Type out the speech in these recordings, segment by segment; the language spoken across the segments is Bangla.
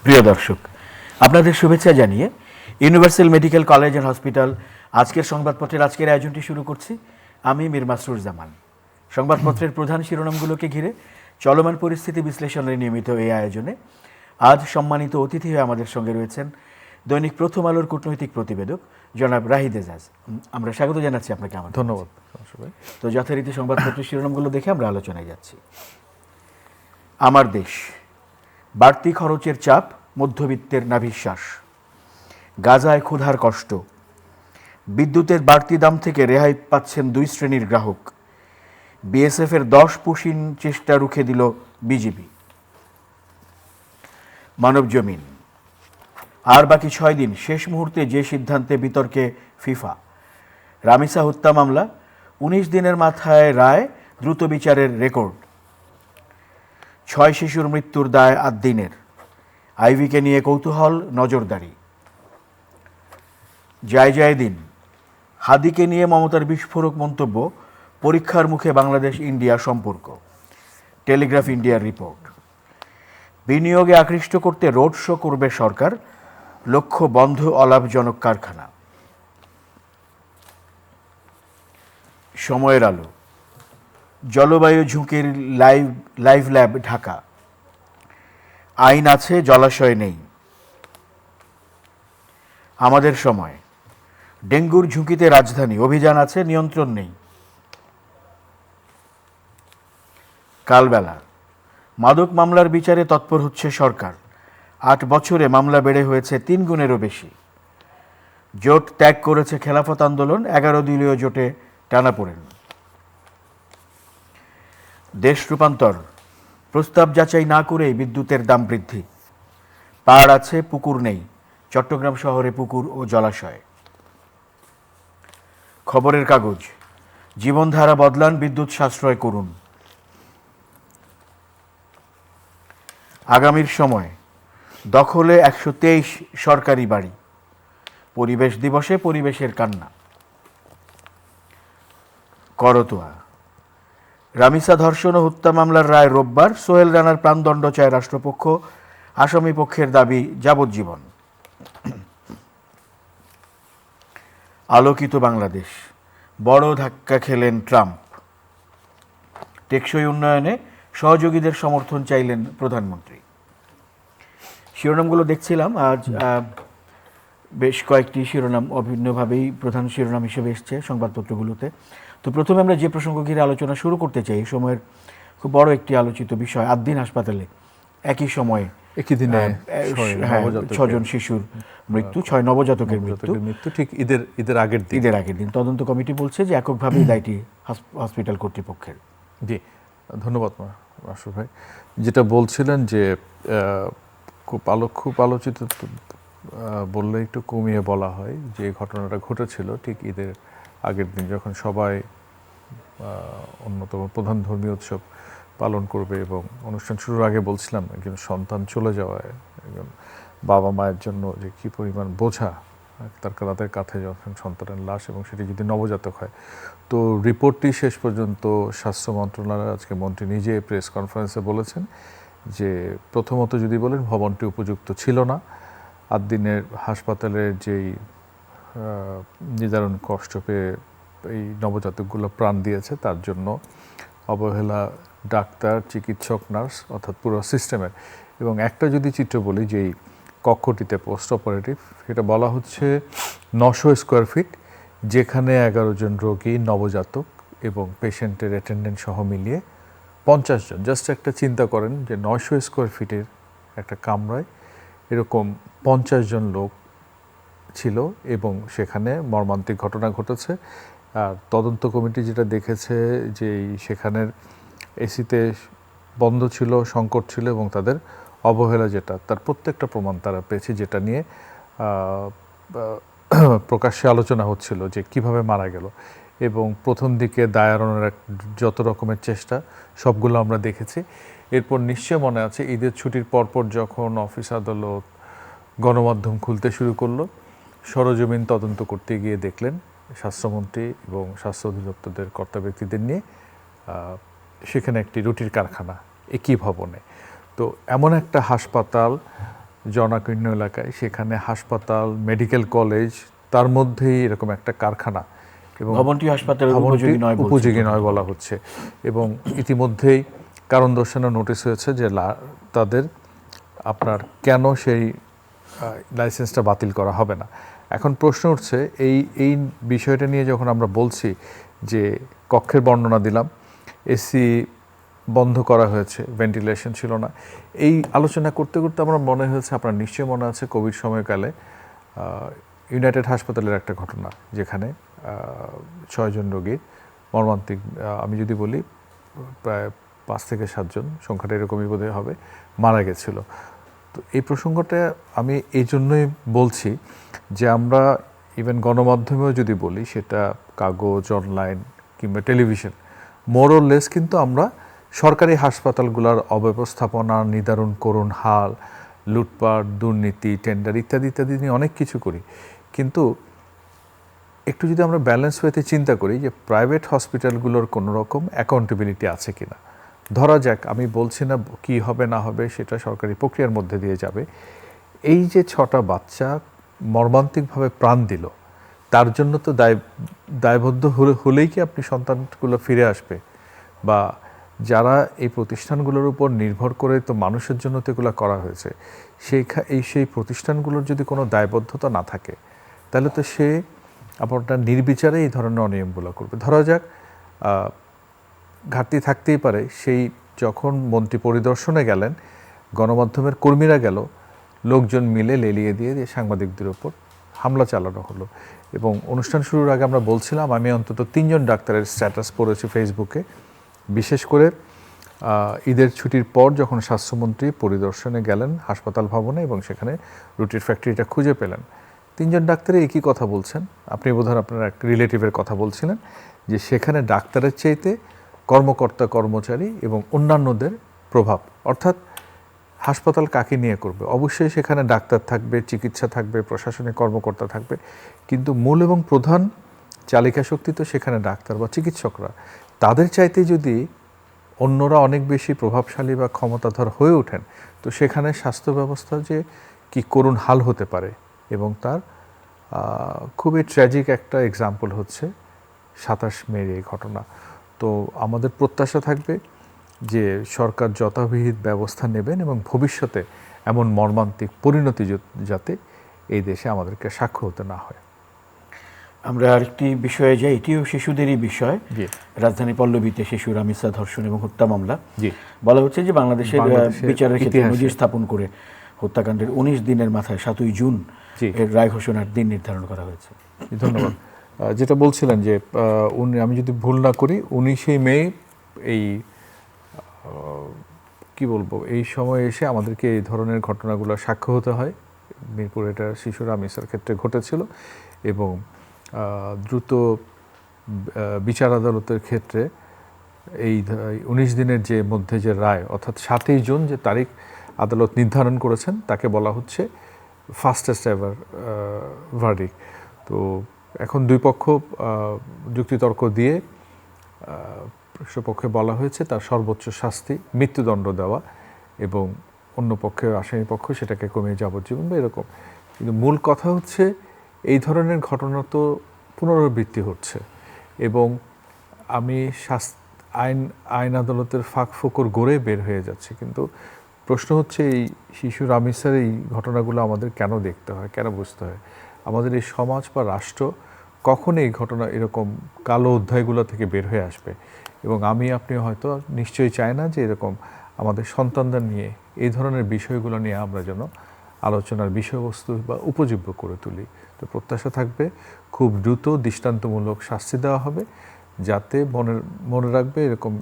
প্রিয় দর্শক, আপনাদের শুভেচ্ছা জানিয়ে universal medical college and hospital আজকের সংবাদপত্রের আজকের আয়োজনটি শুরু করছি। আমি মীর মাসরুর জামান। সংবাদপত্রের প্রধান শিরোনামগুলোকে ঘিরে চলমান পরিস্থিতি বিশ্লেষণের নিয়মিত এই আয়োজনে আজ সম্মানিত অতিথি হয়ে আমাদের সঙ্গে রয়েছেন দৈনিক প্রথম আলোর কূটনৈতিক প্রতিবেদক জনাব রাহিদ এজাজ। আমরা স্বাগত জানাচ্ছি আপনাকে। আমার ধন্যবাদ। তো যথারীতি সংবাদপত্রের শিরোনামগুলো দেখে আমরা আলোচনায় যাচ্ছি। আমার দেশ, বাড়তি খরচের চাপ, মধ্যবিত্তের নাভিশ্বাস, গাজায় ক্ষুধার কষ্ট, বিদ্যুতের বাড়তি দাম থেকে রেহাই পাচ্ছেন 2 শ্রেণীর গ্রাহক, বিএসএফের 10 পুশিন চেষ্টা রুখে দিল বিজিবি। মানব জমিন, আর বাকি 6 দিন, শেষ মুহূর্তে যে সিদ্ধান্তে বিতর্কে ফিফা। রামিসা হত্যা মামলা, 19 দিনের মাথায় রায়, দ্রুত বিচারের রেকর্ড। 6 শিশুর মৃত্যুর দায় আদ্দিনের, আইভিকে নিয়ে কৌতূহল, নজরদারি। জয় দিন, হাদিকে নিয়ে মমতার বিস্ফোরক মন্তব্য, পরীক্ষার মুখে বাংলাদেশ ইন্ডিয়া সম্পর্ক। টেলিগ্রাফ ইন্ডিয়ার রিপোর্ট। বিনিয়োগে আকৃষ্ট করতে রোড শো করবে সরকার, লক্ষ্য বন্ধ অলাভজনক কারখানা। সময়ের আলো, জলবায়ু ঝুঁকির লাইভ ল্যাব ঢাকা, আইন আছে জলাশয় নেই। আমাদের সময়, ডেঙ্গুর ঝুঁকিতে রাজধানী, অভিযান আছে নিয়ন্ত্রণ নেই। কালবেলা, মাদক মামলার বিচারে তৎপর হচ্ছে সরকার, 8 বছরে মামলা বেড়ে হয়েছে 3 গুণেরও বেশি। জোট ত্যাগ করেছে খেলাফত আন্দোলন, 11 দলীয় জোটে টানাপোড়েন। দেশ রূপান্তর, প্রস্তাব যাচাই না করেই বিদ্যুতের দাম বৃদ্ধি। পাড় আছে পুকুর নেই, চট্টগ্রাম শহরে পুকুর ও জলাশয়। খবরের কাগজ, জীবনধারা বদলান, বিদ্যুৎ সাশ্রয় করুন। আগামীর সময়, দখলে 123 সরকারি বাড়ি, পরিবেশ দিবসে পরিবেশের কান্না। করতোয়া, রামিসা ধর্ষণ ও হত্যা মামলার রায় রোববার, সোহেল রানার প্রাণদণ্ড চায় রাষ্ট্রপক্ষ, আসামি পক্ষের দাবি যাবজ্জীবন। আলোকিত বাংলাদেশ, বড় ধাক্কা খেলেন ট্রাম্প, টেকসই উন্নয়নে সহযোগীদের সমর্থন চাইলেন প্রধানমন্ত্রী। শিরোনামগুলো দেখছিলাম, আজ বেশ কয়েকটি শিরোনাম অভিন্নভাবেই প্রধান শিরোনাম হিসেবে এসছে সংবাদপত্রগুলোতে। তো প্রথমে আমরা যে প্রসঙ্গ ঘিরে আলোচনা শুরু করতে চাই, এই সময়ের খুব বড় একটি আলোচিত বিষয়, আদ্দিন হাসপাতালে একই সময়ে একই দিনে 6 জন শিশুর মৃত্যু, 6 নবজাতকের মৃত্যু, ঠিক ঈদের আগের দিন। তদন্ত কমিটি বলছে যে এককভাবেই দায়টি হসপিটাল কর্তৃপক্ষের। জি, ধন্যবাদ মাসুর ভাই। যেটা বলছিলেন যে খুব আলোচিত বললে একটু কমিয়ে বলা হয়, যে ঘটনাটা ঘটেছিল ঠিক ঈদের আগের দিন, যখন সবাই অন্যতম প্রধান ধর্মীয় উৎসব পালন করবে, এবং অনুষ্ঠান শুরুর আগে বলছিলাম একজন সন্তান চলে যাওয়ায় একজন বাবা মায়ের জন্য যে কী পরিমাণ বোঝা তাদের কাঁধে যখন সন্তানের লাশ, এবং সেটি যদি নবজাতক হয়। তো রিপোর্টটি শেষ পর্যন্ত স্বাস্থ্য মন্ত্রণালয়ের আজকে মন্ত্রী নিজে প্রেস কনফারেন্সে বলেছেন যে প্রথমত যদি বলেন ভবনটি উপযুক্ত ছিল না, আদ্দিনের হাসপাতালের যেই নিদারুণ কষ্ট পেয়ে এই নবজাতকগুলো প্রাণ দিয়েছে তার জন্য অবহেলা ডাক্তার, চিকিৎসক, নার্স, অর্থাৎ পুরো সিস্টেমের। এবং একটা যদি চিত্র বলি, যেই কক্ষটিতে পোস্ট অপারেটিভ, সেটা বলা হচ্ছে 900 স্কোয়ার ফিট, যেখানে 11 জন রোগী, নবজাতক এবং পেশেন্টের অ্যাটেন্ডেন্ট সহ মিলিয়ে 50 জন। জাস্ট একটা চিন্তা করেন যে 900 স্কোয়ার ফিটের একটা কামরায় এরকম 50 জন লোক ছিল, এবং সেখানে মর্মান্তিক ঘটনা ঘটেছে। আর তদন্ত কমিটি যেটা দেখেছে যে সেখানের এসিতে বন্ধ ছিল, সংকট ছিল, এবং তাদের অবহেলা যেটা, তার প্রত্যেকটা প্রমাণ তারা পেয়েছে, যেটা নিয়ে প্রকাশ্যে আলোচনা হচ্ছিল যে কিভাবে মারা গেল। এবং প্রথম দিকে দায় এড়ানোর যত রকমের চেষ্টা, সবগুলো আমরা দেখেছি। এরপর নিশ্চয় মনে আছে ঈদের ছুটির পরপর যখন অফিস আদালত, গণমাধ্যম খুলতে শুরু করলো, সরজমিন তদন্ত করতে গিয়ে দেখলেন স্বাস্থ্যমন্ত্রী এবং স্বাস্থ্য অধিদপ্তরের কর্তা ব্যক্তিদের নিয়ে সেখানে একটি রুটির কারখানা একই ভবনে। তো এমন একটা হাসপাতাল জনাকীর্ণ এলাকায়, সেখানে হাসপাতাল, মেডিকেল কলেজ, তার মধ্যেই এরকম একটা কারখানা এবং ভবনটি হাসপাতালের ভবনটি উপযোগী নয় বলছে উপযোগী নয় বলা হচ্ছে। এবং ইতিমধ্যেই কারণ দর্শানোর নোটিশ হয়েছে যে তাদের আপনার কেন সেই লাইসেন্সটা বাতিল করা হবে না। এখন প্রশ্ন উঠছে এই বিষয়টা নিয়ে যখন আমরা বলছি যে কক্ষের বর্ণনা দিলাম, এসি বন্ধ করা হয়েছে, ভেন্টিলেশন ছিল না, এই আলোচনা করতে করতে আমার মনে হয়েছে, আপনার নিশ্চয়ই মনে আছে কোভিড সময়কালে ইউনাইটেড হাসপাতালের একটা ঘটনা, যেখানে 6 জন রোগীর মর্মান্তিক, আমি যদি বলি প্রায় 5 থেকে 7 জন, সংখ্যাটা এরকমই বোধহয় হবে, মারা গেছিল। তো এই প্রসঙ্গটা আমি এই জন্যই বলছি যে আমরা ইভেন গণমাধ্যমেও যদি বলি, সেটা কাগজ, অনলাইন কিংবা টেলিভিশন, মোরলেস কিন্তু আমরা সরকারি হাসপাতালগুলোর অব্যবস্থাপনা, নিদারুণ করুণ হাল, লুটপাট, দুর্নীতি, টেন্ডার ইত্যাদি ইত্যাদি নিয়ে অনেক কিছু করি। কিন্তু একটু যদি আমরা ব্যালেন্স ওয়েতে চিন্তা করি যে প্রাইভেট হসপিটালগুলোর কোনো রকম অ্যাকাউন্টেবিলিটি আছে কিনা, ধরা যাক, আমি বলছি না কি হবে না হবে, সেটা সরকারি প্রক্রিয়ার মধ্যে দিয়ে যাবে, এই যে 6টা বাচ্চা মর্মান্তিকভাবে প্রাণ দিল, তার জন্য তো দায়বদ্ধ হলেই কি আপনি সন্তানগুলো ফিরে আসবে? বা যারা এই প্রতিষ্ঠানগুলোর উপর নির্ভর করে তো মানুষের জন্য তো এগুলো করা হয়েছে, সেই প্রতিষ্ঠানগুলোর যদি কোনো দায়বদ্ধতা না থাকে, তাহলে তো সে আপনার নির্বিচারে এই ধরনের অনিয়মগুলো করবে। ধরা যাক ঘাটতি থাকতেই পারে, সেই যখন মন্ত্রী পরিদর্শনে গেলেন, গণমাধ্যমের কর্মীরা গেল, লোকজন মিলে লেলিয়ে দিয়ে সাংবাদিকদের ওপর হামলা চালানো হলো। এবং অনুষ্ঠান শুরুর আগে আমরা বলছিলাম, আমি অন্তত 3 জন ডাক্তারের স্ট্যাটাস পড়েছি ফেসবুকে, বিশেষ করে ঈদের ছুটির পর যখন স্বাস্থ্যমন্ত্রী পরিদর্শনে গেলেন হাসপাতাল ভবনে এবং সেখানে রুটির ফ্যাক্টরিটা খুঁজে পেলেন, 3 জন ডাক্তারই একই কথা বলছেন। আপনি বোধহয় আপনার এক রিলেটিভের কথা বলছিলেন যে সেখানে ডাক্তারের চাইতে কর্মকর্তা, কর্মচারী এবং অন্যান্যদের প্রভাব, অর্থাৎ হাসপাতাল কাকে নিয়ে করবে? অবশ্যই সেখানে ডাক্তার থাকবে, চিকিৎসা থাকবে, প্রশাসনিক কর্মকর্তা থাকবে, কিন্তু মূল এবং প্রধান চালিকা শক্তি তো সেখানে ডাক্তার বা চিকিৎসকরা। তাদের চাইতে যদি অন্যরা অনেক বেশি প্রভাবশালী বা ক্ষমতাধর হয়ে ওঠেন, তো সেখানে স্বাস্থ্য ব্যবস্থা যে কি করুণ হাল হতে পারে। এবং তার খুবই ট্র্যাজিক একটা এক্সাম্পল হচ্ছে 27 মের এই ঘটনা। তো আমাদের প্রত্যাশা থাকবে যে সরকার যথাবিহিত ব্যবস্থা নেবেন এবং ভবিষ্যতে এমন মর্মান্তিক পরিণতি যাতে এই দেশে আমাদেরকে সাক্ষ্য হতে না হয়। আমরা আরেকটি বিষয়ে যাই, এটিও শিশুদেরই বিষয়। রাজধানী পল্লবীতে শিশু রামিসা ধর্ষণ এবং হত্যা মামলা। বলা হচ্ছে যে বাংলাদেশের বিচারের ক্ষেত্রে নজির স্থাপন করে হত্যাকাণ্ডের 19 দিনের মাথায় 7ই জুন এর রায় ঘোষণার দিন নির্ধারণ করা হয়েছে। ধন্যবাদ। যেটা বলছিলেন যে আমি যদি ভুল না করি 19শে মে এই কি বলবো, এই সময় এসে আমাদেরকে এই ধরনের ঘটনাগুলো সাক্ষ্য হতে হয়। মিরপুর এটা শিশু রামিসার ক্ষেত্রে ঘটেছিল এবং দ্রুত বিচার আদালতের ক্ষেত্রে এই 19 দিনের যে মধ্যে যে রায়, অর্থাৎ 7ই জুন যে তারিখ আদালত নির্ধারণ করেছেন, তাকে বলা হচ্ছে ফাস্টেস্ট এভার ভার্ডিক্ট। তো এখন দুই পক্ষ যুক্তিতর্ক দিয়ে পক্ষে বলা হয়েছে তার সর্বোচ্চ শাস্তি মৃত্যুদণ্ড দেওয়া এবং অন্য পক্ষের আসামি পক্ষ সেটাকে কমিয়ে যাবজ্জীবন বা এরকম। কিন্তু মূল কথা হচ্ছে এই ধরনের ঘটনা তো পুনরাবৃত্তি হচ্ছে এবং আমি আইন আদালতের ফাঁক ফোকর গড়ে বের হয়ে যাচ্ছে। কিন্তু প্রশ্ন হচ্ছে এই শিশু রামিসার এই ঘটনাগুলো আমাদের কেন দেখতে হয়, কেন বুঝতে হয়? আমাদের এই সমাজ বা রাষ্ট্র কখন এই ঘটনা এরকম কালো অধ্যায়গুলো থেকে বের হয়ে আসবে? এবং আপনি হয়তো নিশ্চয়ই চাই না যে এরকম আমাদের সন্তানদের নিয়ে এই ধরনের বিষয়গুলো নিয়ে আমরা যেন আলোচনার বিষয়বস্তু বা উপযোগ্য করে তুলি। তো প্রত্যাশা থাকবে খুব দ্রুত দৃষ্টান্তমূলক শাস্তি দেওয়া হবে, যাতে মনে রাখবে এরকম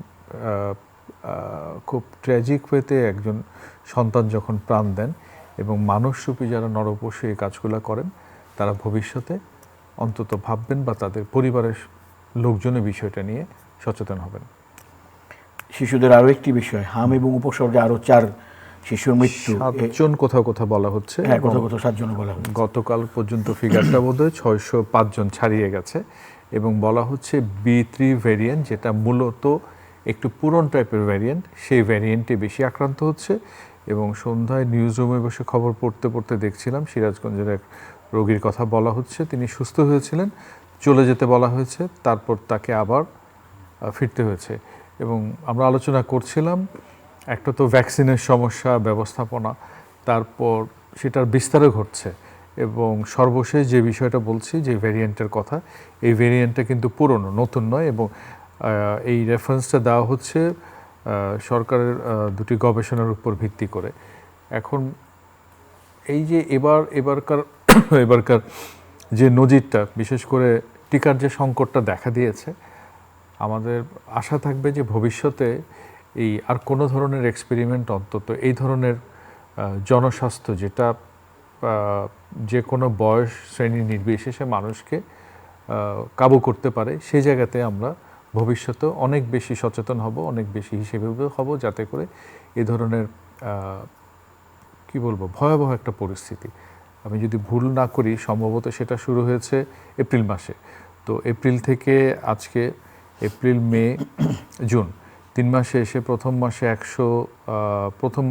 খুব ট্র্যাজিক ওয়েতে একজন সন্তান যখন প্রাণ দেন এবং মানুষরূপী যারা নরপশু এই কাজগুলো করেন, তারা ভবিষ্যতে অন্তত ভাববেন বা তাদের পরিবারের লোকজনের বিষয়টা নিয়ে সচেতন হবেন। শিশুদের আরও একটি বিষয়, হাম এবং উপসর্গে আরও 4 শিশুর মৃত্যু। 7 জন কোথাও কোথাও বলা হচ্ছে, কোথাও কোথাও 7 জন বলা হচ্ছে। গতকাল পর্যন্ত ফিগারটা বোধহয় 605 জন ছাড়িয়ে গেছে এবং বলা হচ্ছে B3 ভ্যারিয়েন্ট, যেটা মূলত একটু পুরনো টাইপের ভ্যারিয়েন্ট, সেই ভ্যারিয়েন্টে বেশি আক্রান্ত হচ্ছে এবং সন্ধ্যায় নিউজ রুমে বসে খবর পড়তে পড়তে দেখছিলাম সিরাজগঞ্জের এক রোগীর কথা বলা হচ্ছে, তিনি সুস্থ হয়েছিলেন, চলে যেতে বলা হয়েছে, তারপর তাকে আবার ফিরতে হয়েছে। এবং আমরা আলোচনা করছিলাম একটা তো ভ্যাকসিনের সমস্যা, ব্যবস্থাপনা, তারপর সেটার বিস্তারও ঘটছে এবং সর্বশেষ যে বিষয়টা বলছি, যে ভ্যারিয়েন্টের কথা, এই ভ্যারিয়েন্টটা কিন্তু পুরনো, নতুন নয়। এবং এই রেফারেন্সটা দেওয়া হচ্ছে সরকারের দুটি গবেষণার উপর ভিত্তি করে। এখন এই যে এবারকার যে নজিরটা, বিশেষ করে টিকার যে সংকটটা দেখা দিয়েছে, আমাদের আশা থাকবে যে ভবিষ্যতে এই আর কোনো ধরনের এক্সপেরিমেন্ট, অন্তত এই ধরনের জনস্বাস্থ্য যেটা যে কোনো বয়স শ্রেণী নির্বিশেষে মানুষকে কাবু করতে পারে, সেই জায়গাতে আমরা ভবিষ্যতে অনেক বেশি সচেতন হব, অনেক বেশি হিসেবে হব, যাতে করে এ ধরনের কি বলবো ভয়াবহ একটা পরিস্থিতি, আমি যদি ভুল না করি সম্ভবত সেটা শুরু হয়েছে এপ্রিল মাসে। তো এপ্রিল থেকে আজকে এপ্রিল, মে, জুন, 3 মাসে এসে প্রথম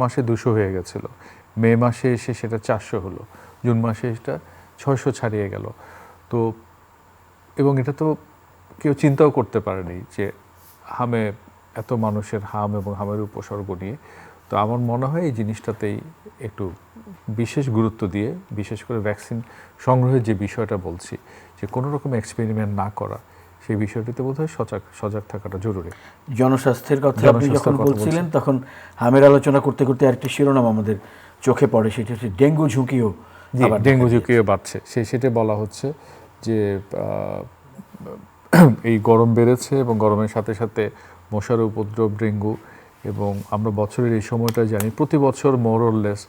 মাসে 200 হয়ে গেছিলো, মে মাসে এসে সেটা 400 হলো, জুন মাসে এটা 600 ছাড়িয়ে গেল। তো এবং এটা তো কেউ চিন্তাও করতে পারেনি যে হামে এত মানুষের হাম এবং হামের উপসর্গ নিয়ে। তো আমার মনে হয় এই জিনিসটাতেই একটু বিশেষ গুরুত্ব দিয়ে, বিশেষ করে ভ্যাকসিন সংগ্রহের যে বিষয়টা বলছি, যে কোনো রকম এক্সপেরিমেন্ট না করা, সেই বিষয়টিতে বোধহয় সজাগ থাকাটা জরুরি। জনস্বাস্থ্যের কথা আপনি যখন বলছিলেন, তখন হামের আলোচনা করতে করতে আরেকটি শিরোনাম আমাদের চোখে পড়ে, সেটা হচ্ছে ডেঙ্গু ঝুঁকিও। ডেঙ্গু ঝুঁকিও বাড়ছে, সেটা বলা হচ্ছে যে এই গরম বেড়েছে এবং গরমের সাথে সাথে মশার উপদ্রব, ডেঙ্গু, এবং আমরা বছরের এই সময়টা জানি প্রতি বছর মোরলেস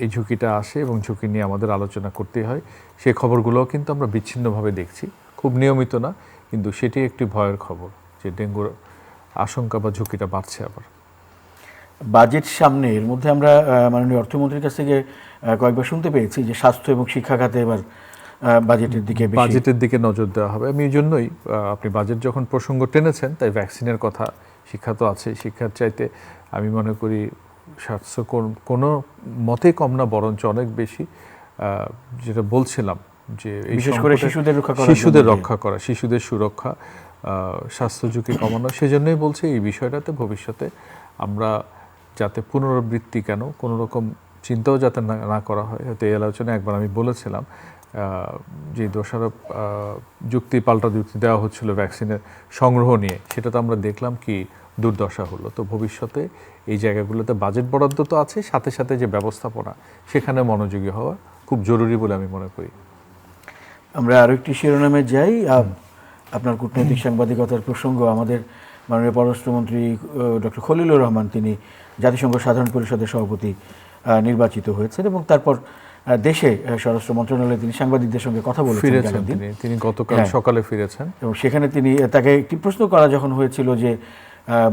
এই ঝুঁকিটা আসে এবং ঝুঁকি নিয়ে আমাদের আলোচনা করতে হয়। সেই খবরগুলোও কিন্তু আমরা বিচ্ছিন্নভাবে দেখছি, খুব নিয়মিত না, কিন্তু সেটি একটি ভয়ের খবর যে ডেঙ্গুর আশঙ্কা বা ঝুঁকিটা বাড়ছে। আবার বাজেট সামনে, এর মধ্যে আমরা মাননীয় অর্থমন্ত্রীর কাছ থেকে কয়েকবার শুনতে পেয়েছি যে স্বাস্থ্য এবং শিক্ষা খাতে এবার বাজেটের দিকে নজর দেওয়া হবে। আমি এই জন্যই, আপনি বাজেট যখন প্রসঙ্গ টেনেছেন, তাই ভ্যাকসিনের কথা, শিক্ষা তো আছে, শিক্ষার চাইতে আমি মনে করি স্বাস্থ্য কোনো মতেই কম না, বরঞ্চ অনেক বেশি। যেটা বলছিলাম যে বিশেষ করে শিশুদের রক্ষা করা, শিশুদের সুরক্ষা, স্বাস্থ্য ঝুঁকি কমানো, সেজন্যই বলছি এই বিষয়টাতে ভবিষ্যতে আমরা যাতে পুনরাবৃত্তি কোনো রকম চিন্তাও যাতে না করা হয়। হয়তো এই আলোচনায় একবার আমি বলেছিলাম যে দোষারোপ যুক্তি, পাল্টা যুক্তি দেওয়া হচ্ছিল ভ্যাকসিনের সংগ্রহ নিয়ে, সেটা তো আমরা দেখলাম কি দুর্দশা হলো। তো ভবিষ্যতে এই জায়গাগুলোতে বাজেট বরাদ্দ তো আছে, সাথে সাথে যে ব্যবস্থাপনা, সেখানে মনোযোগী হওয়া খুব জরুরি বলে আমি মনে করি। আমরা আরও একটি শিরোনামে যাই। আপনার কূটনৈতিক সাংবাদিকতার প্রসঙ্গ, আমাদের মাননীয় পররাষ্ট্রমন্ত্রী ডক্টর খলিলুর রহমান, তিনি জাতিসংঘ সাধারণ পরিষদের সভাপতি নির্বাচিত হয়েছেন এবং তারপর দেশে স্বরাষ্ট্র মন্ত্রণালয়ে তিনি সাংবাদিকদের সঙ্গে কথা বলেছেন। তিনি গতকাল সকালে ফিরেছেন এবং সেখানে তাকে একটি প্রশ্ন করা যখন হয়েছিল যে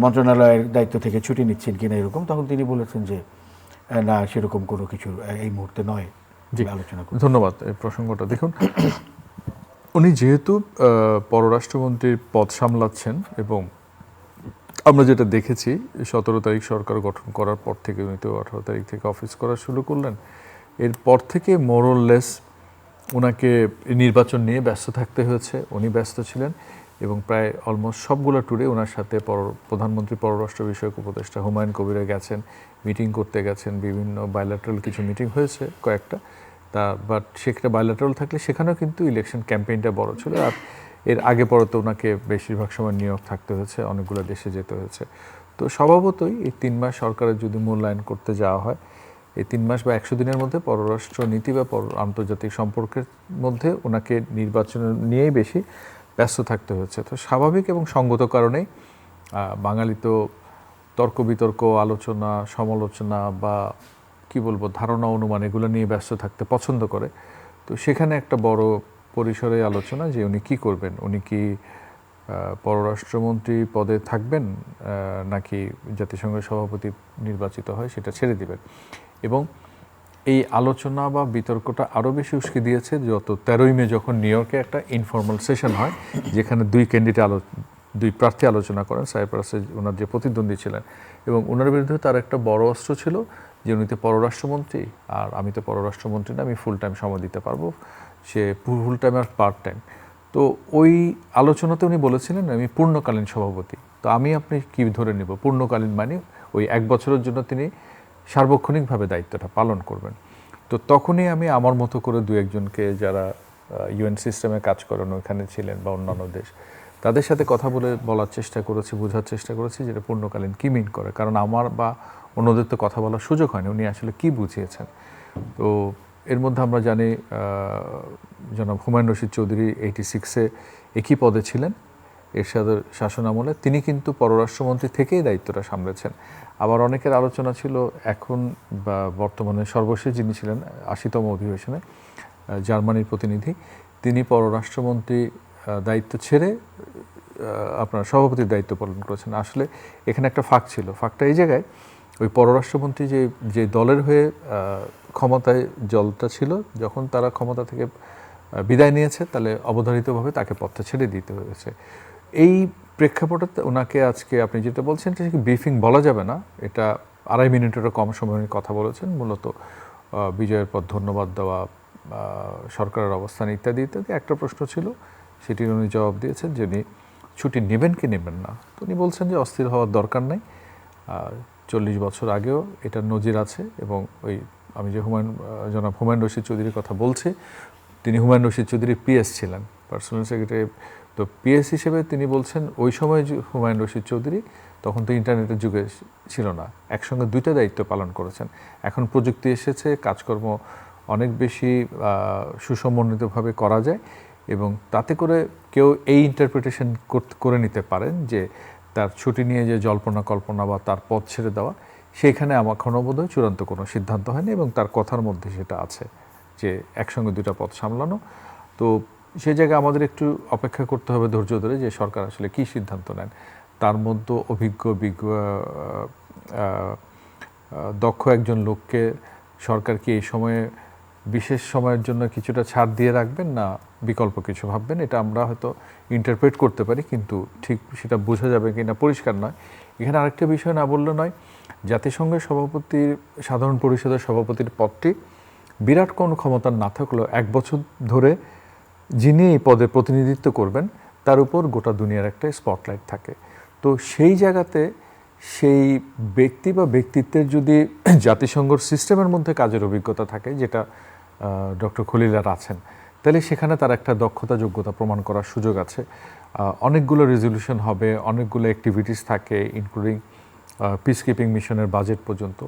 মন্ত্রণালয়ের দায়িত্ব থেকে ছুটি নিচ্ছেন কিনা এরকম, তখন তিনি বলেছেন যে না, সেরকম কোনো কিছু এই মুহূর্তে নয়। আলোচনা করুন। ধন্যবাদ এই প্রসঙ্গটা। দেখুন, উনি যেহেতু পররাষ্ট্রমন্ত্রীর পদ সামলাচ্ছেন এবং আমরা যেটা দেখেছি 17 তারিখ সরকার গঠন করার পর থেকে, উনি তো 18 তারিখ থেকে অফিস করা শুরু করলেন, এরপর থেকে মোরলেস ওনাকে নির্বাচন নিয়ে ব্যস্ত থাকতে হয়েছে। উনি ব্যস্ত ছিলেন এবং প্রায় অলমোস্ট সবগুলো ট্যুরে ওনার সাথে প্রধানমন্ত্রী পররাষ্ট্র বিষয়ক উপদেষ্টা হুমায়ুন কবিরে গেছেন, মিটিং করতে গেছেন, বিভিন্ন বাইল্যাটারাল কিছু মিটিং হয়েছে কয়েকটা, বাট সেটা বাইল্যাটারাল থাকলে সেখানেও কিন্তু ইলেকশন ক্যাম্পেইনটা বড় ছিল। আর এর আগে পরে তো ওনাকে বেশিরভাগ সময় নিউ ইয়র্ক থাকতে হয়েছে, অনেকগুলো দেশে যেতে হয়েছে। তো স্বভাবতই এই 3 মাস সরকারের যদি মূল্যায়ন করতে যাওয়া হয়, এই 3 মাস বা 100 দিনের মধ্যে পররাষ্ট্র নীতি বা আন্তর্জাতিক সম্পর্কের মধ্যে ওনাকে নির্বাচন নিয়েই বেশি ব্যস্ত থাকতে হয়েছে। তো স্বাভাবিক এবং সঙ্গত কারণেই বাঙালি তো তর্ক বিতর্ক, আলোচনা, সমালোচনা বা কি বলবো ধারণা, অনুমান, এগুলো নিয়ে ব্যস্ত থাকতে পছন্দ করে। তো সেখানে একটা বড় পরিসরে আলোচনা যে উনি কি করবেন, উনি কি পররাষ্ট্রমন্ত্রী পদে থাকবেন নাকি জাতিসংঘের সভাপতি নির্বাচিত হয় সেটা ছেড়ে দিবেন। এবং এই আলোচনা বা বিতর্কটা আরও বেশি উস্কে দিয়েছে যত 13ই মে যখন নিউ ইয়র্কে একটা ইনফর্মাল সেশন হয়, যেখানে 2 ক্যান্ডিডেট দুই প্রার্থী আলোচনা করেন, সাইপ্রাসে ওনার যে প্রতিদ্বন্দ্বী ছিলেন, এবং ওনার বিরুদ্ধে তার একটা বড় অস্ত্র ছিল যে উনি তো পররাষ্ট্রমন্ত্রী, আর আমি তো পররাষ্ট্রমন্ত্রী না, আমি ফুল টাইম সময় দিতে পারবো, সে ফুল টাইম আর পার্ট টাইম। তো ওই আলোচনাতে উনি বলেছিলেন আমি পূর্ণকালীন সভাপতি। তো আপনি কি ধরে নেব পূর্ণকালীন মানে ওই 1 বছরের জন্য তিনি সার্বক্ষণিকভাবে দায়িত্বটা পালন করবেন। তো তখনই আমি আমার মতো করে দু একজনকে যারা ইউএন সিস্টেমে কাজ করেন ওইখানে ছিলেন বা অন্যান্য দেশ, তাদের সাথে কথা বলার চেষ্টা করেছি, বোঝার চেষ্টা করেছি যেটা পূর্ণকালীন কী মিন করে, কারণ আমার বা অন্যদের তো কথা বলার সুযোগ হয়নি উনি আসলে কি বুঝিয়েছেন। তো এর মধ্যে আমরা জানি জনাব হুমায়ুন রশিদ চৌধুরী 86-এ একই পদে ছিলেন এরশাদের শাসন আমলে, তিনি কিন্তু পররাষ্ট্রমন্ত্রী থেকেই দায়িত্বটা সামলেছেন। আবার অনেকের আলোচনা ছিল এখন বা বর্তমানে সর্বশেষ যিনি ছিলেন 80তম অধিবেশনে জার্মানির প্রতিনিধি, তিনি পররাষ্ট্রমন্ত্রী দায়িত্ব ছেড়ে আপনার সভাপতির দায়িত্ব পালন করেছেন। আসলে এখানে একটা ফাঁক ছিল, ফাঁকটা এই জায়গায় ওই পররাষ্ট্রমন্ত্রী যে দলের হয়ে ক্ষমতায় দলটা ছিল, যখন তারা ক্ষমতা থেকে বিদায় নিয়েছে তাহলে অবধারিতভাবে তাকে পদটা ছেড়ে দিতে হয়েছে। এই প্রেক্ষাপটে ওনাকে আজকে আপনি যেটা বলছেন সেটা ব্রিফিং বলা যাবে না, এটা 2.5 মিনিটেরও কম সময়ে কথা বলেছেন, মূলত বিজয়ের পর ধন্যবাদ দেওয়া, সরকারের অবস্থান ইত্যাদি ইত্যাদি। একটা প্রশ্ন ছিল সেটির উনি জবাব দিয়েছেন যে উনি ছুটি নেবেন কি নেবেন না। তো উনি বলছেন যে অস্থির হওয়ার দরকার নেই, 40 বছর আগেও এটার নজির আছে, এবং ওই আমি যে জনাব হুমায়ুন রশিদ চৌধুরীর কথা বলছি, তিনি হুমায়ুন রশিদ চৌধুরী পিএস ছিলেন, পার্সোনাল সেক্রেটারি। তো পিএস হিসেবে তিনি বলছেন ওই সময় হুমায়ুন রশিদ চৌধুরী তখন তো ইন্টারনেটের যুগে ছিল না, একসঙ্গে 2টা দায়িত্ব পালন করেছেন। এখন প্রযুক্তি এসেছে, কাজকর্ম অনেক বেশি সুসমন্বিতভাবে করা যায়, এবং তাতে করে কেউ এই ইন্টারপ্রিটেশন করে নিতে পারেন যে তার ছুটি নিয়ে যে জল্পনা কল্পনা বা তার পদ ছেড়ে দেওয়া, সেইখানে আমার ক্ষণবোধ চূড়ান্ত কোনো সিদ্ধান্ত হয়নি, এবং তার কথার মধ্যে সেটা আছে যে একসঙ্গে 2টা পদ সামলানো। তো সেই জায়গায় আমাদের একটু অপেক্ষা করতে হবে ধৈর্য ধরে যে সরকার আসলে কী সিদ্ধান্ত নেন। তার মধ্যে অভিজ্ঞ দক্ষ একজন লোককে সরকার কি এই সময়ে বিশেষ সময়ের জন্য কিছুটা ছাড় দিয়ে রাখবেন না বিকল্প কিছু ভাববেন, এটা আমরা হয়তো ইন্টারপ্রেট করতে পারি, কিন্তু ঠিক সেটা বোঝা যাবে কি না পরিষ্কার নয়। এখানে আরেকটা বিষয় না বললে নয়, জাতিসংঘের সভাপতির, সাধারণ পরিষদের সভাপতির পদটি বিরাট কোনো ক্ষমতা না থাকলেও 1 বছর ধরে যিনি এই পদে প্রতিনিধিত্ব করবেন তার উপর গোটা দুনিয়ার একটা স্পটলাইট থাকে। তো সেই জায়গাতে সেই ব্যক্তি বা ব্যক্তিত্বের যদি জাতিসংঘের সিস্টেমের মধ্যে কাজের অভিজ্ঞতা থাকে, যেটা ডক্টর খলিলার আছেন, তাহলে সেখানে তার একটা দক্ষতা যোগ্যতা প্রমাণ করার সুযোগ আছে। অনেকগুলো রেজলিউশন হবে, অনেকগুলো অ্যাক্টিভিটিস থাকে, ইনক্লুডিং পিস কিপিং মিশনের বাজেট পর্যন্ত।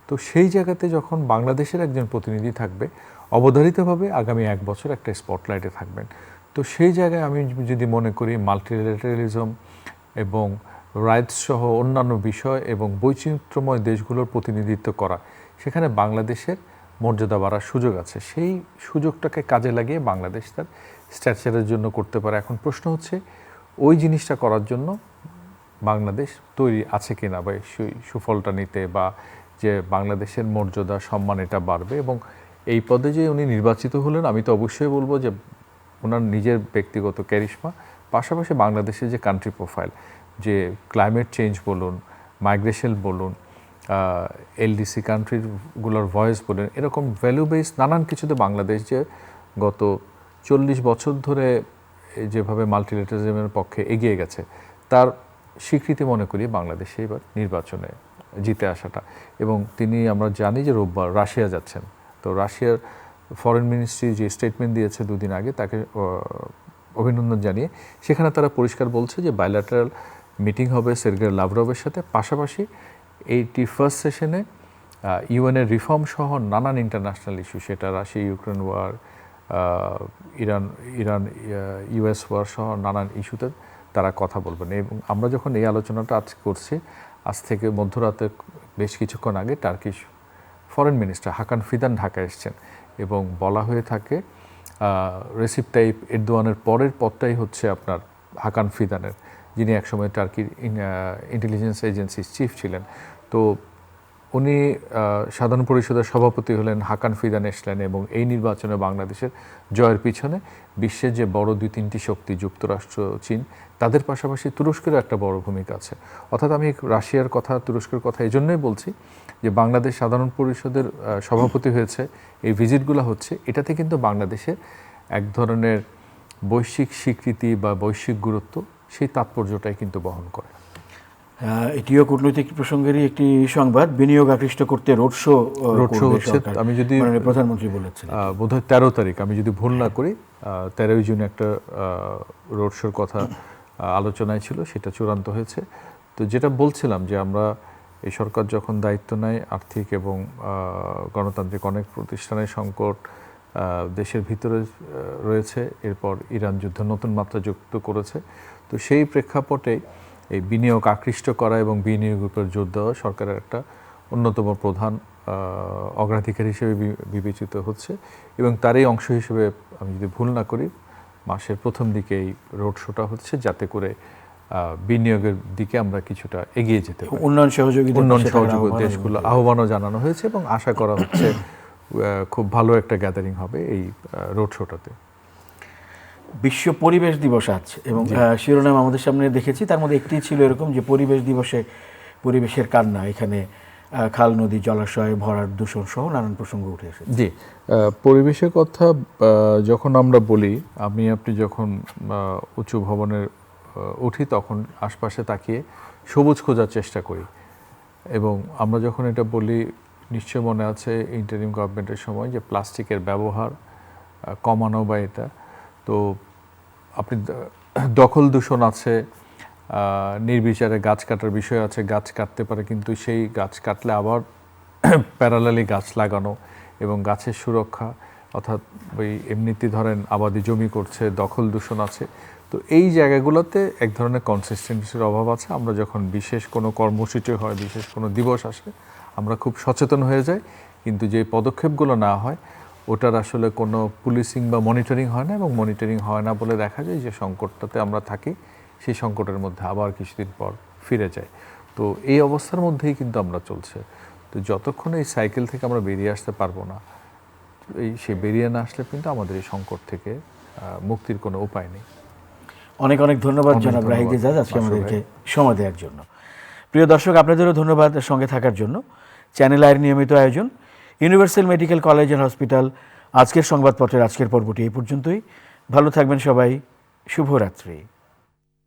তো সেই জায়গাতে যখন বাংলাদেশের একজন প্রতিনিধি থাকবে, অবধারিতভাবে আগামী 1 বছর একটা স্পটলাইটে থাকবেন। তো সেই জায়গায় আমি যদি মনে করি মাল্টিল্যাটারালিজম এবং রাইটস সহ অন্যান্য বিষয় এবং বৈচিত্র্যময় দেশগুলোর প্রতিনিধিত্ব করা, সেখানে বাংলাদেশের মর্যাদা বাড়ার সুযোগ আছে। সেই সুযোগটাকে কাজে লাগিয়ে বাংলাদেশ তার স্ট্যাচারের জন্য করতে পারে। এখন প্রশ্ন হচ্ছে ওই জিনিসটা করার জন্য বাংলাদেশ তৈরি আছে কিনা, বা সেই সুফলটা নিতে, বা যে বাংলাদেশের মর্যাদা সম্মান এটা বাড়বে। এবং এই পদে যে উনি নির্বাচিত হলেন, আমি তো অবশ্যই বলবো যে ওনার নিজের ব্যক্তিগত ক্যারিশমা, পাশাপাশি বাংলাদেশের যে কান্ট্রি প্রোফাইল, যে ক্লাইমেট চেঞ্জ বলুন, মাইগ্রেশন বলুন, এলডিসি কান্ট্রিগুলোর ভয়েস বলুন, এরকম ভ্যালু বেস নানান কিছুতে বাংলাদেশ যে গত 40 বছর ধরে যেভাবে মাল্টিল্যাটারালিজমের পক্ষে এগিয়ে গেছে, তার স্বীকৃতি মনে করি বাংলাদেশে এবার নির্বাচনে জিতে আসাটা। এবং তিনি, আমরা জানি যে রোববার রাশিয়া যাচ্ছেন, তো রাশিয়ার ফরেন মিনিস্ট্রি যে স্টেটমেন্ট দিয়েছে 2 দিন আগে, তাকে অভিনন্দন জানিয়ে সেখানে তারা পরিষ্কার বলছে যে বাইল্যাটারাল মিটিং হবে সের্গেই লাভরভের সাথে, পাশাপাশি 81st সেশনে ইউএনের রিফর্ম সহ নানান ইন্টারন্যাশনাল ইস্যু, সেটা Russia Ukraine war, Iran US war সহ নানান ইস্যুতে তারা কথা বলবেন। এবং আমরা যখন এই আলোচনাটা আজ করছি, আজ থেকে মধ্যরাতে বেশ কিছুক্ষণ আগে টার্কিশ ফরেন মিনিস্টার হাকান ফিদান ঢাকা এসেছেন, এবং বলা হয়ে থাকে রেসিপ তাইপ এরদোয়ানের পরের পদটাই হচ্ছে আপনার হাকান ফিদানের, যিনি একসময় টার্কির ইন্টেলিজেন্স এজেন্সির চিফ ছিলেন। তো উনি সাধারণ পরিষদের সভাপতি হলেন হাকান ফিদান এসলেন এবং এই নির্বাচনে বাংলাদেশের জয়ের পিছনে বিশ্বের যে বড় 2-3টি শক্তি যুক্তরাষ্ট্র, চীন, তাদের পাশাপাশি তুরস্কেরও একটা বড় ভূমিকা আছে। অর্থাৎ আমি রাশিয়ার কথা, তুরস্কের কথা এই জন্যই বলছি যে বাংলাদেশ সাধারণ পরিষদের সভাপতি হয়েছে, এই ভিজিটগুলো হচ্ছে, এটাতে কিন্তু বাংলাদেশের এক ধরনের বৈশ্বিক স্বীকৃতি বা বৈশ্বিক গুরুত্ব, সেই তাৎপর্যটাই কিন্তু বহন করে। এটিও কূটনৈতিক প্রসঙ্গেরই একটি সংবাদ। বিনিয়োগ আকৃষ্ট করতে রোড শো হচ্ছে, আমি যদি প্রধানমন্ত্রী বলেছেন বোধহয় 13 তারিখ, আমি যদি ভুল না করি, 13 জুন একটা রোড শোর কথা আলোচনায় ছিল, সেটা চূড়ান্ত হয়েছে। তো যেটা বলছিলাম যে আমরা এই সরকার যখন দায়িত্ব নেয়, আর্থিক এবং গণতান্ত্রিক অনেক প্রতিষ্ঠানের সংকট দেশের ভিতরে রয়েছে, এরপর ইরান যুদ্ধ নতুন মাত্রা যুক্ত করেছে। তো সেই প্রেক্ষাপটে এই বিনিয়োগ আকৃষ্ট করা এবং বিনিয়োগের উপর জোর দেওয়া সরকারের একটা অন্যতম প্রধান অগ্রাধিকার হিসেবে বিবেচিত হচ্ছে এবং তারই অংশ হিসেবে, আমি যদি ভুল না করি, মাসের প্রথম দিকে এই রোড শোটা হচ্ছে, যাতে করে বিনিয়োগের দিকে আমরা কিছুটা এগিয়ে যেতে পারি। উন্নয়ন সহযোগী দেশগুলো আহ্বানও জানানো হয়েছে এবং আশা করা হচ্ছে খুব ভালো একটা গ্যাদারিং হবে এই রোড শোটাতে। বিশ্ব পরিবেশ দিবস আছে এবং শিরোনাম আমাদের সামনে দেখেছি, তার মধ্যে একটি ছিল এরকম যে পরিবেশ দিবসে পরিবেশের কান্না, এখানে খাল, নদী, জলাশয় ভরাট, দূষণ সহ নানান প্রসঙ্গ উঠে এসেছে। জি, পরিবেশের কথা যখন আমরা বলি, আপনি যখন উঁচু ভবনের উঠি তখন আশপাশে তাকিয়ে সবুজ খোঁজার চেষ্টা করি এবং আমরা যখন এটা বলি, নিশ্চয় মনে আছে ইন্টারিম গভর্নমেন্টের সময় যে প্লাস্টিকের ব্যবহার কমানো বা এটা, তো আপনি দখল দূষণ আছে, নির্বিচারে গাছ কাটার বিষয় আছে, গাছ কাটতে পারে কিন্তু সেই গাছ কাটলে আবার প্যারালালি গাছ লাগানো এবং গাছের সুরক্ষা, অর্থাৎ ওই এমনিতে ধরেন আবাদি জমি করছে, দখল দূষণ আছে। তো এই জায়গাগুলোতে এক ধরনের কনসিস্টেন্সির অভাব আছে। আমরা যখন বিশেষ কোনো কর্মসূচি হয়, বিশেষ কোনো দিবস আসে, আমরা খুব সচেতন হয়ে যাই, কিন্তু যে পদক্ষেপগুলো না হয় ওটার আসলে কোনো পুলিশিং বা মনিটরিং হয় না এবং মনিটরিং হয় না বলে দেখা যায় যে সংকটটাতে আমরা থাকি, সেই সংকটের মধ্যে আবার কিছুদিন পর ফিরে যায়। তো এই অবস্থার মধ্যেই কিন্তু আমরা চলছে। তো যতক্ষণ এই সাইকেল থেকে আমরা বেরিয়ে আসতে পারবো না, সে বেরিয়ে না আসলে কিন্তু আমাদের এই সংকট থেকে মুক্তির কোনো উপায় নেই। অনেক অনেক ধন্যবাদ জনাব রাহিদ এজাজ আজকে আমাদেরকে সময় দেওয়ার জন্য। প্রিয় দর্শক, আপনাদেরও ধন্যবাদ সঙ্গে থাকার জন্য। চ্যানেল আইয়ের নিয়মিত আয়োজন universal medical college and hospital আজকের সংবাদপত্রের আজকের পর্বটি এই পর্যন্তই। ভালো থাকবেন সবাই, শুভরাত্রি।